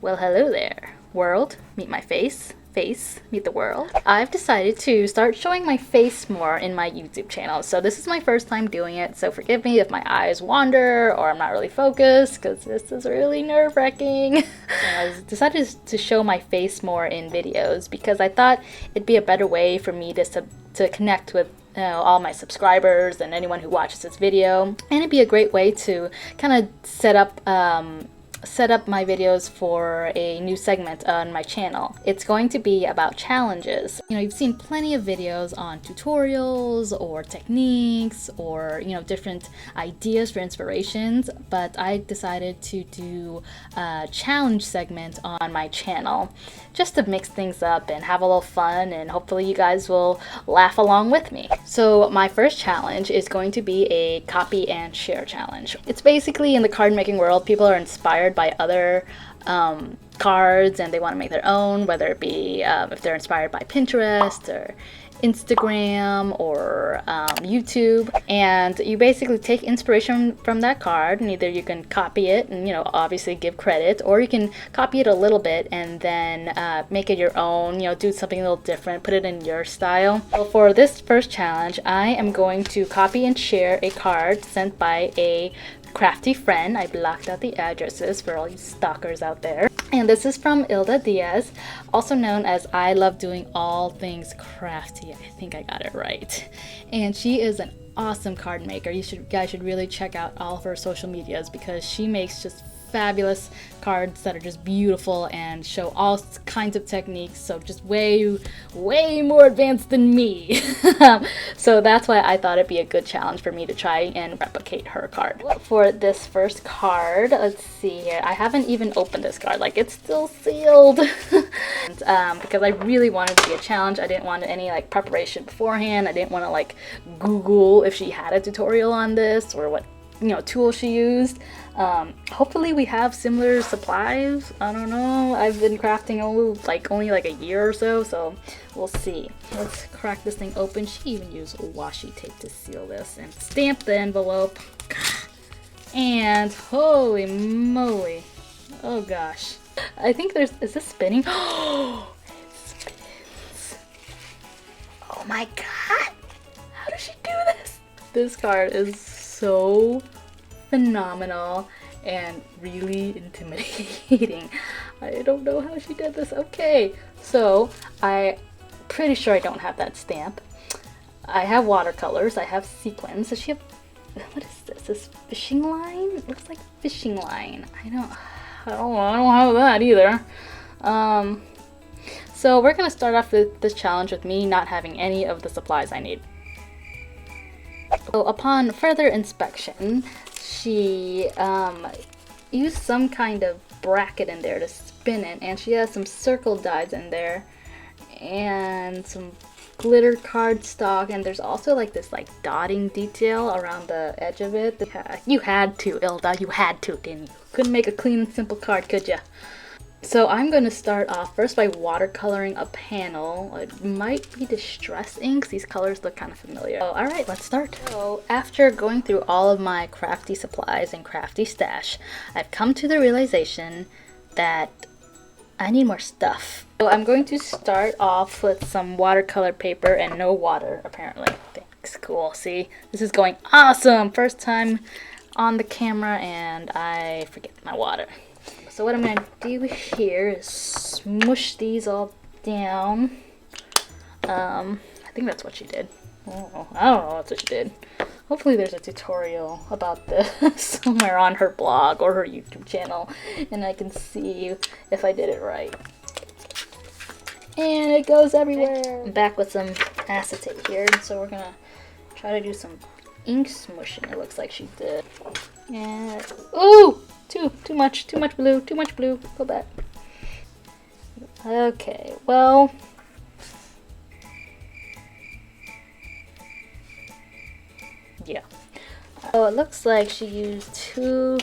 Well, hello there, world. Meet my face. Face, meet the world. I've decided to start showing my face more in my YouTube channel. So this is my first time doing it, so forgive me if my eyes wander or I'm not really focused, because this is really nerve-wracking. I decided to show my face more in videos because I thought it'd be a better way for me to connect with all my subscribers and anyone who watches this video. And it'd be a great way to kind of set up my videos for a new segment on my channel. It's going to be about challenges. You know, you've seen plenty of videos on tutorials or techniques or, you know, different ideas for inspirations, but I decided to do a challenge segment on my channel just to mix things up and have a little fun, and hopefully you guys will laugh along with me. So my first challenge is going to be a copy and share challenge. It's basically, in the card making world, people are inspired by other cards and they want to make their own, whether it be if they're inspired by Pinterest or Instagram or YouTube, and you basically take inspiration from that card, and either you can copy it and, you know, obviously give credit, or you can copy it a little bit and then make it your own, you know, do something a little different, put it in your style. So for this first challenge, I am going to copy and share a card sent by a Crafty friend. I blocked out the addresses for all you stalkers out there. And this is from Ilda Diaz, also known as I Love Doing All Things Crafty. I think I got it right. And she is an awesome card maker. You guys should really check out all of her social medias because she makes just fabulous cards that are just beautiful and show all kinds of techniques, so just way more advanced than me. So that's why I thought it'd be a good challenge for me to try and replicate her card. For this first card, let's see here, I haven't even opened this card, like it's still sealed. And, because I really wanted to be a challenge, I didn't want any like preparation beforehand. I didn't want to like Google if she had a tutorial on this or what, you know, tool she used. Hopefully we have similar supplies. I don't know. I've been crafting only like a year or so we'll see. Let's crack this thing open. She even used washi tape to seal this and stamp the envelope. And holy moly. Oh gosh. I think is this spinning? Oh, it spins. Oh my god. How does she do this? This card is so phenomenal and really intimidating. I don't know how she did this. Okay, so I'm pretty sure I don't have that stamp. I have watercolors, I have sequins. Does she have, what is this? This fishing line? It looks like fishing line. I don't have that either. So we're gonna start off this challenge with me not having any of the supplies I need. So upon further inspection, she used some kind of bracket in there to spin it, and she has some circle dies in there and some glitter cardstock, and there's also like this like dotting detail around the edge of it. You had to, Ilda, you had to, didn't you? Couldn't make a clean and simple card, could ya? So I'm going to start off first by watercoloring a panel. It might be distress inks. These colors look kind of familiar. So, all right, let's start. So after going through all of my crafty supplies and crafty stash, I've come to the realization that I need more stuff. So I'm going to start off with some watercolor paper and no water, apparently. Thanks, cool. See, this is going awesome. First time on the camera and I forget my water. So what I'm going to do here is smush these all down. I think that's what she did. Oh, I don't know what she did. Hopefully there's a tutorial about this somewhere on her blog or her YouTube channel, and I can see if I did it right. And it goes everywhere. I'm back with some acetate here, so we're going to try to do some ink smushing, it looks like she did. And, ooh! Too much blue, go back. Okay, well, yeah. So it looks like she used 2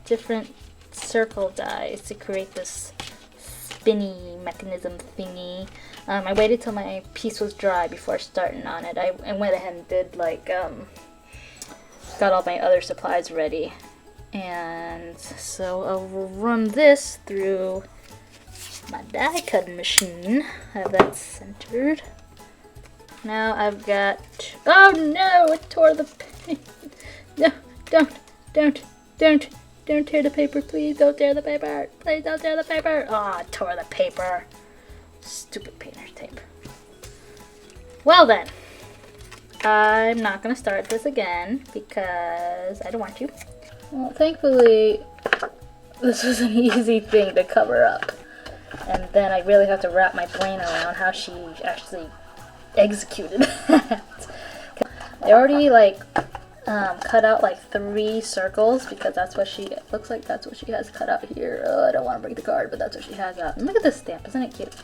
different circle dies to create this spinny mechanism thingy. I waited till my piece was dry before starting on it. I went ahead and did like, got all my other supplies ready. And so I'll run this through my die cutting machine. Have that centered. Now I've got, oh no, it tore the paper. No, don't tear the paper, please don't tear the paper. Please don't tear the paper. Oh, it tore the paper. Stupid painter's tape. Well then, I'm not gonna start this again because I don't want to. Well, thankfully, this was an easy thing to cover up. And then I really have to wrap my brain around how she actually executed that. I already like cut out like 3 circles because that's what she looks like. That's what she has cut out here. Oh, I don't want to break the card, but that's what she has out. And look at this stamp, isn't it cute?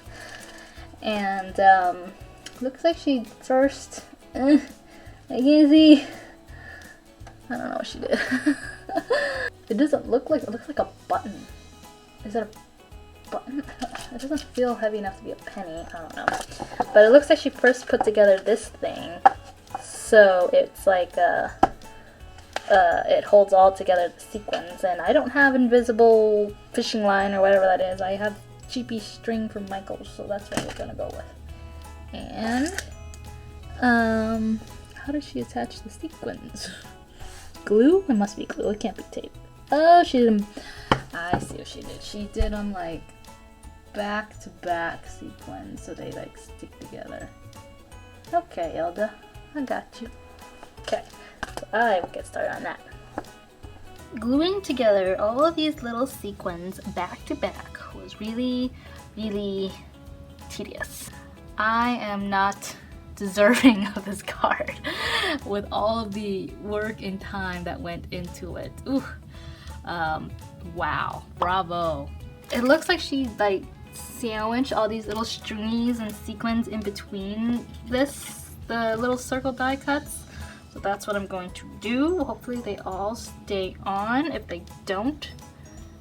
And looks like she first. I can't see. I don't know what she did. It doesn't look like, it looks like a button. Is that a button? It doesn't feel heavy enough to be a penny. I don't know. But it looks like she first put together this thing. So it's like it holds all together the sequins. And I don't have invisible fishing line or whatever that is. I have cheapy string from Michael's, so that's what we're gonna go with. And how does she attach the sequins? Glue? It must be glue. It can't be tape. Oh, she didn't. I see what she did. She did them like back to back sequins so they like stick together. Okay, Ilda, I got you. Okay, so I will get started on that. Gluing together all of these little sequins back to back was really, really tedious. I am not deserving of this card with all of the work and time that went into it. Ooh, wow, bravo. It looks like she like sandwiched all these little stringies and sequins in between the little circle die cuts. So that's what I'm going to do. Hopefully they all stay on. If they don't,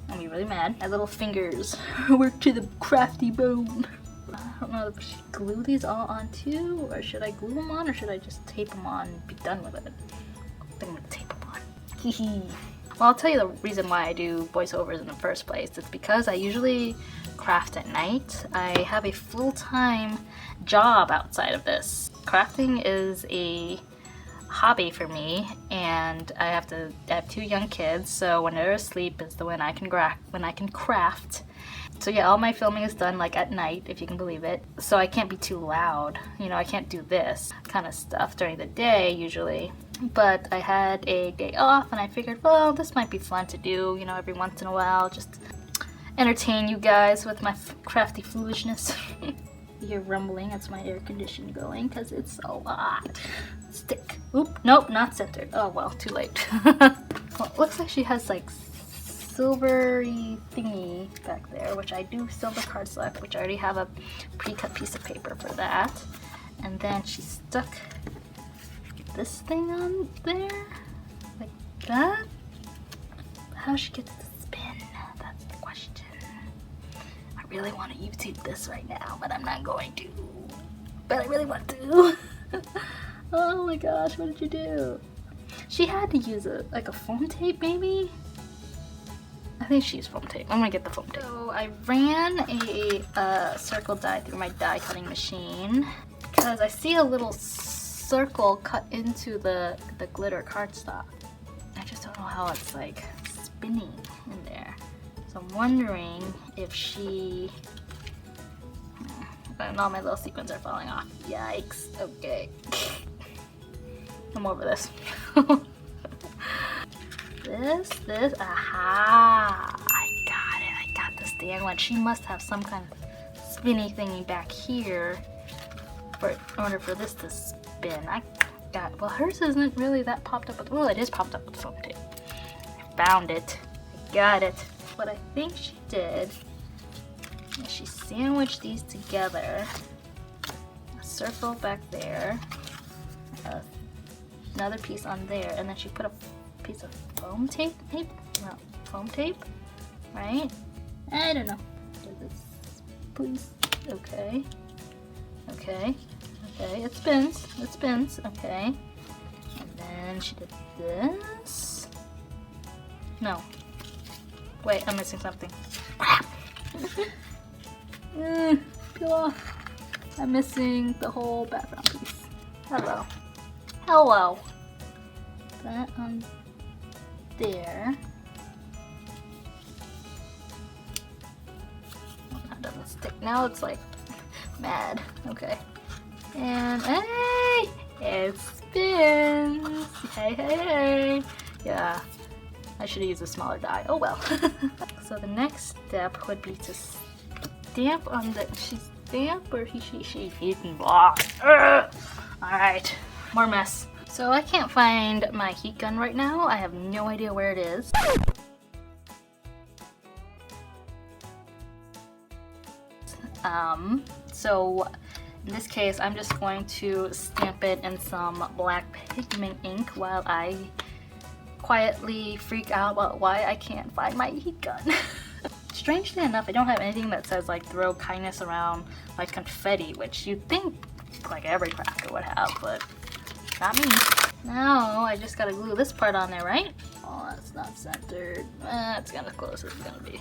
I'll be really mad. My little fingers work to the crafty bone. I don't know if I should glue these all on too, or should I glue them on, or should I just tape them on and be done with it? I think I'm gonna tape them on. Hehe. Well, I'll tell you the reason why I do voiceovers in the first place. It's because I usually craft at night. I have a full-time job outside of this. Crafting is a hobby for me, and I have 2 young kids, so when they're asleep is when I can craft. So yeah, all my filming is done like at night, if you can believe it. So I can't be too loud. You know, I can't do this kind of stuff during the day usually. But I had a day off and I figured, well, this might be fun to do, you know, every once in a while. Just entertain you guys with my crafty foolishness. You hear rumbling, that's my air conditioner going because it's so hot. Stick. Oop, nope, not centered. Oh well, too late. Well, it looks like she has like silvery thingy back there, which I do silver cardstock, which I already have a pre-cut piece of paper for that. And then she stuck this thing on there, like that. How she gets to spin, that's the question. I really want to YouTube this right now, but I'm not going to. But I really want to. Oh my gosh, what did you do? She had to use like a foam tape maybe? I think she used foam tape. I'm gonna get the foam tape. So I ran a circle die through my die cutting machine because I see a little circle cut into the glitter cardstock. I just don't know how it's like spinning in there. So I'm wondering if she... And all my little sequins are falling off. Yikes. Okay. I'm over this. Aha! I got this dang one. She must have some kind of spinny thingy back here in order for this to spin. Well, hers isn't really that popped up with, well, it is popped up with foam tape. I found it. I got it. What I think she did is she sandwiched these together. A circle back there. Another piece on there, and then she put a piece of foam tape, no, foam tape, right? I don't know. Does this, please? Okay. Okay. Okay, it spins, okay. And then she did this. No. Wait, I'm missing something. Crap! Peel off. I'm missing the whole background piece. Hello. Hello. That on there. Oh, that doesn't stick. Now it's like mad. Okay. And hey! It spins! Hey, hey, hey! Yeah. I should have used a smaller die. Oh well. So the next step would be to stamp on the. She's stamp or she can block. Alright, more mess. So I can't find my heat gun right now. I have no idea where it is. So in this case, I'm just going to stamp it in some black pigment ink while I quietly freak out about why I can't find my heat gun. Strangely enough, I don't have anything that says like throw kindness around like confetti, which you'd think like every crafter would have, but not me. Now I just gotta glue this part on there, right? Oh, that's not centered. That's kind of close as it's gonna be.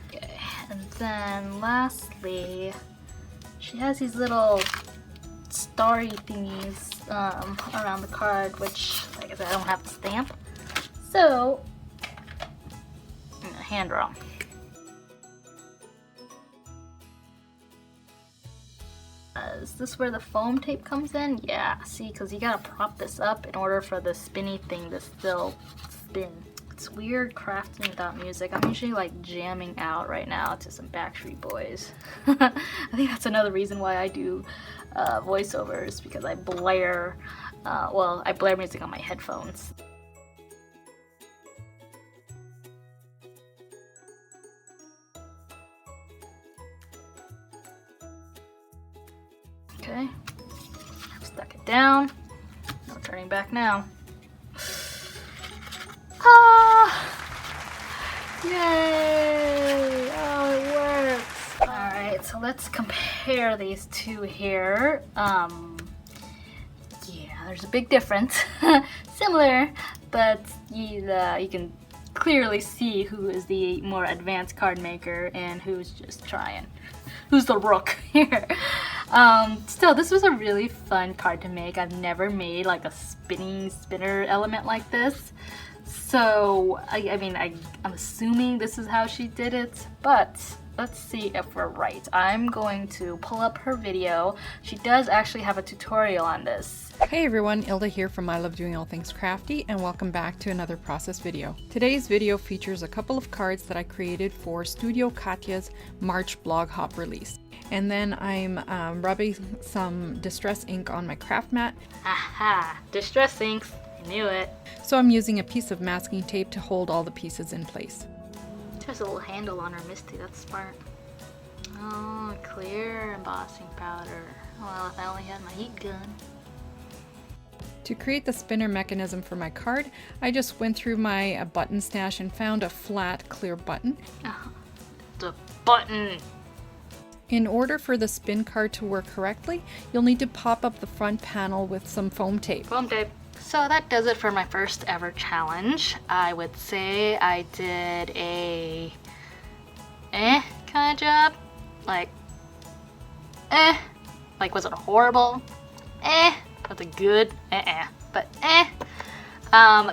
Okay, and then lastly, she has these little starry thingies around the card, which, like I said, I don't have to stamp. So, I'm gonna hand draw. Is this where the foam tape comes in? Yeah, see, because you gotta prop this up in order for the spinny thing to still spin. It's weird crafting without music. I'm usually like jamming out right now to some Backstreet Boys. I think that's another reason why I do voiceovers, because I blare, I blare music on my headphones. Okay, I've stuck it down. No turning back now. Ah! Yay! Oh, it works! Alright, so let's compare these two here. Yeah, there's a big difference. Similar, but you can clearly see who is the more advanced card maker and who's just trying. Who's the rook here? Still, this was a really fun card to make. I've never made like a spinner element like this. So, I mean, I'm assuming this is how she did it, but let's see if we're right. I'm going to pull up her video. She does actually have a tutorial on this. Hey everyone, Ilda here from I Love Doing All Things Crafty, and welcome back to another process video. Today's video features a couple of cards that I created for Studio Katya's March blog hop release. And then I'm rubbing some distress ink on my craft mat. Aha! Distress inks! I knew it. So I'm using a piece of masking tape to hold all the pieces in place. There's a little handle on her Misty, that's smart. Oh, clear embossing powder. Well, if I only had my heat gun. To create the spinner mechanism for my card, I just went through my button stash and found a flat, clear button. The button! In order for the spin card to work correctly, you'll need to pop up the front panel with some foam tape. Foam tape. So that does it for my first ever challenge. I would say I did a kind of job. Like was it horrible? Was it good? But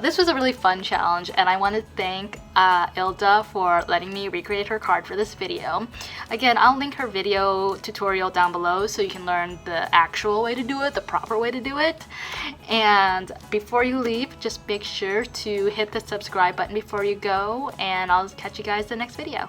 this was a really fun challenge, and I want to thank Ilda for letting me recreate her card for this video. Again, I'll link her video tutorial down below so you can learn the actual way to do it, the proper way to do it. And before you leave, just make sure to hit the subscribe button before you go, and I'll catch you guys in the next video.